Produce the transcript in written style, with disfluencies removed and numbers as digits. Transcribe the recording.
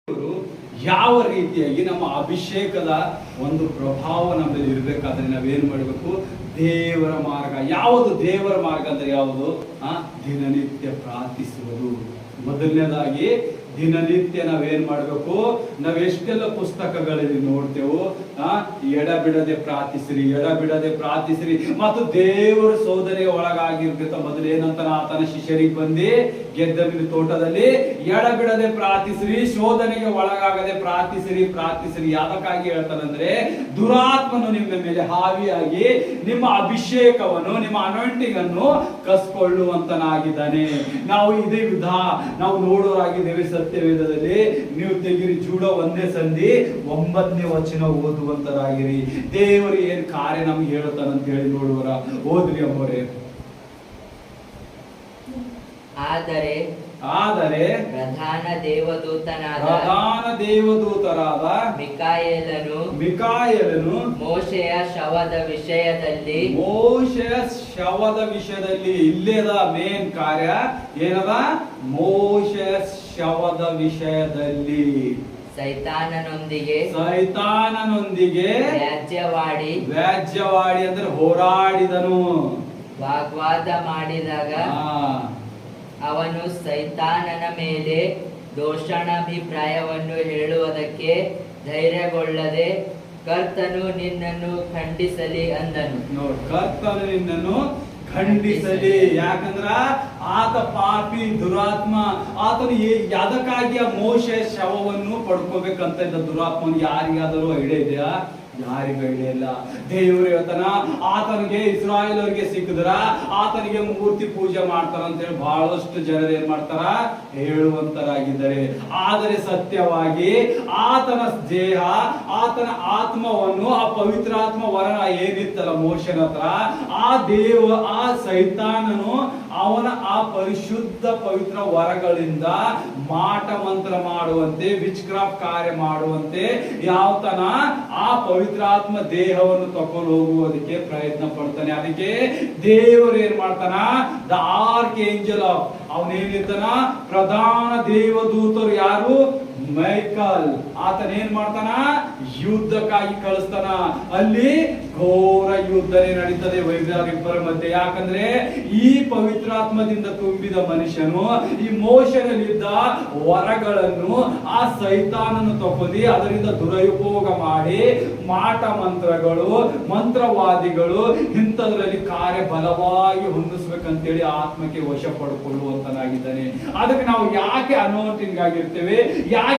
ದೇವರು ಯಾವ ರೀತಿಯಾಗಿ ನಮ್ಮ ಅಭಿಷೇಕದ ಒಂದು ಪ್ರಭಾವ ನಮ್ಮಲ್ಲಿ ಇರಬೇಕಾದ್ರೆ ನಾವೇನು ಮಾಡಬೇಕು? ದೇವರ ಮಾರ್ಗ ಯಾವುದು? ದೇವರ ಮಾರ್ಗ ಅಂದ್ರೆ ಯಾವುದು? ದಿನನಿತ್ಯ ಪ್ರಾರ್ಥಿಸುವುದು. ಮೊದಲನೇದಾಗಿ ದಿನನಿತ್ಯ ನಾವೇನ್ ಮಾಡ್ಬೇಕು? ನಾವೆಷ್ಟೆಲ್ಲ ಪುಸ್ತಕಗಳಲ್ಲಿ ನೋಡ್ತೇವೋ ಎಡಬಿಡದೆ ಪ್ರಾರ್ಥಿಸಿರಿ, ಎಡಬಿಡದೆ ಪ್ರಾರ್ಥಿಸಿರಿ. ಮತ್ತು ದೇವರ ಸೋದನೆಯ ಒಳಗಾಗಿರ್ಬೇಕ. ಮೊದಲು ಏನಂತ ಆತನ ಶಿಷ್ಯರಿಗೆ ಬಂದಿ ಗೆದ್ದವಿನ ತೋಟದಲ್ಲಿ ಎಡಬಿಡದೆ ಪ್ರಾರ್ಥಿಸಿರಿ, ಶೋಧನೆಗೆ ಒಳಗಾಗದೆ ಪ್ರಾರ್ಥಿಸಿರಿ, ಪ್ರಾರ್ಥಿಸಿರಿ. ಯಾದಕ್ಕಾಗಿ ಹೇಳ್ತಾನಂದ್ರೆ ದುರಾತ್ಮನು ನಿಮ್ಮ ಮೇಲೆ ಹಾವಿಯಾಗಿ ನಿಮ್ಮ ಅಭಿಷೇಕವನ್ನು, ನಿಮ್ಮ ಅನಾಯಿಂಟಿಂಗ್ ಅನ್ನು ಕಸ್ಕೊಳ್ಳುವಂತನಾಗಿದ್ದಾನೆ. ನಾವು ಇದೇ ವಿಧ ನಾವು ನೋಡೋರಾಗಿದ್ದೇವೆ ಸತ್ಯವೇದದಲ್ಲಿ. ನೀವು ತೆಗಿರಿ ಜೂಡ 1ನೇ ಸಂಧಿ 9ನೇ ವಚನ ಓದುವಂತರಾಗಿರಿ. ದೇವರು ಏನ್ ಕಾರ್ಯ ನಮ್ಗೆ ಹೇಳುತ್ತಾನಂತ ಹೇಳಿ ನೋಡುವರ ಓದ್ರಿ ಅಮ್ಮೋರೆ. ಆದರೆ ಪ್ರಧಾನ ದೇವದೂತರಾದ ಮಿಕಾಯೇಲನು ಮೋಶೆಯ ಶವದ ವಿಷಯದಲ್ಲಿ ಇಲ್ಲೇದ ಮೇನ್ ಕಾರ್ಯ ಏನದ? ಮೋಶೆಯ ಶವದ ವಿಷಯದಲ್ಲಿ ಸೈತಾನನೊಂದಿಗೆ ವ್ಯಾಜ್ಯವಾಡಿ ಅಂದ್ರೆ ಹೋರಾಡಿದನು, ವಾಗ್ವಾದ ಮಾಡಿದಾಗ ಅವನು ಸೈತಾನನ ಮೇಲೆ ದೋಷಣಾಭಿಪ್ರಾಯವನ್ನು ಹೇಳುವುದಕ್ಕೆ ಧೈರ್ಯಗೊಳ್ಳದೆ ಕರ್ತನು ನಿನ್ನನ್ನು ಖಂಡಿಸಲಿ ಅಂದನು. ನೋಡಿ, ಕರ್ತನು ನಿನ್ನನ್ನು ಖಂಡಿಸಲಿ. ಯಾಕಂದ್ರ ಆತ ಪಾಪಿ, ದುರಾತ್ಮ. ಆತನು ಯಾದಕ್ಕಾಗಿ ಆ ಮೋಶೆ ಶವವನ್ನು ಪಡ್ಕೋಬೇಕಂತ ಇದ್ದ ದುರಾತ್ಮನು ಯಾರಿಗಾದರೂ ಐಡಿಯಾ ಇದೆಯಾ? ಯಾರಿಗೂ ಐಡಿಯಾ ಇಲ್ಲ. ದೇವರು ಹೇಳ್ತಾನ ಆತನಿಗೆ ಇಸ್ರಾಯೇಲರಿಗೆ ಸಿಕ್ಕಿದ್ರ ಆತನಿಗೆ ಮೂರ್ತಿ ಪೂಜೆ ಮಾಡ್ತಾರ ಅಂತ ಹೇಳಿ ಬಹಳಷ್ಟು ಜನರು ಏನ್ ಮಾಡ್ತಾರ? ಹೇಳುವಂತರಾಗಿದ್ದಾರೆ. ಆದರೆ ಸತ್ಯವಾಗಿ ಆತನ ದೇಹ, ಆತನ ಆತ್ಮವನ್ನು, ಆ ಪವಿತ್ರಾತ್ಮ ವರ ಏನಿತ್ತಲ್ಲ ಮೋಶನ ಹತ್ರ, ಆ ಸೈತಾನನು ಅವನ ಆ ಪರಿಶುದ್ಧ ಪವಿತ್ರ ವರಗಳಿಂದ ಮಾಟ ಮಂತ್ರ ಮಾಡುವಂತೆ, ವಿಚ್ ಕ್ರಾಫ್ಟ್ ಕಾರ್ಯ ಮಾಡುವಂತೆ ಯಾವತನ ಆ ಪವಿತ್ರಾತ್ಮ ದೇಹವನ್ನು ತಕೊಂಡು ಹೋಗುವುದಕ್ಕೆ ಪ್ರಯತ್ನ ಪಡ್ತಾನೆ. ಅದಕ್ಕೆ ದೇವರು ಏನ್ ಮಾಡ್ತಾನ? ದ ಆರ್ಕ್ ಏಂಜಲ್ ಆಫ್, ಅವನೇನಿರ್ತಾನ? ಪ್ರಧಾನ ದೇವದೂತರು ಯಾರು? ಮೈಕಲ್. ಆತನ ಏನ್ ಮಾಡ್ತಾನ? ಯುದ್ಧಕ್ಕಾಗಿ ಕಳಿಸ್ತಾನ. ಅಲ್ಲಿ ಘೋರ ಯುದ್ಧನೇ ನಡೀತದೆ ವೈದ್ಯರಿಬ್ಬರ ಮಧ್ಯೆ. ಯಾಕಂದ್ರೆ ಈ ಪವಿತ್ರಾತ್ಮದಿಂದ ತುಂಬಿದ ಮನುಷ್ಯನು ಈ ಮೋಶನಲ್ಲಿದ್ದ ವರಗಳನ್ನು ಆ ಸೈತಾನನ್ನು ತಕೊಂಡಿ ಅದರಿಂದ ದುರುಪಯೋಗ ಮಾಡಿ ಮಾಟ ಮಂತ್ರಗಳು, ಮಂತ್ರವಾದಿಗಳು ಇಂಥದ್ರಲ್ಲಿ ಕಾರ್ಯ ಬಲವಾಗಿ ಹೊಂದಿಸ್ಬೇಕಂತೇಳಿ ಆತ್ಮಕ್ಕೆ ವಶ ಪಡ್ಕೊಳ್ಳುವಂತನಾಗಿದ್ದಾನೆ. ಅದಕ್ಕೆ ನಾವು ಯಾಕೆ ಅನಾಯಿಂಟಿಂಗ್ ಆಗಿರ್ತೇವೆ? ಯಾಕೆ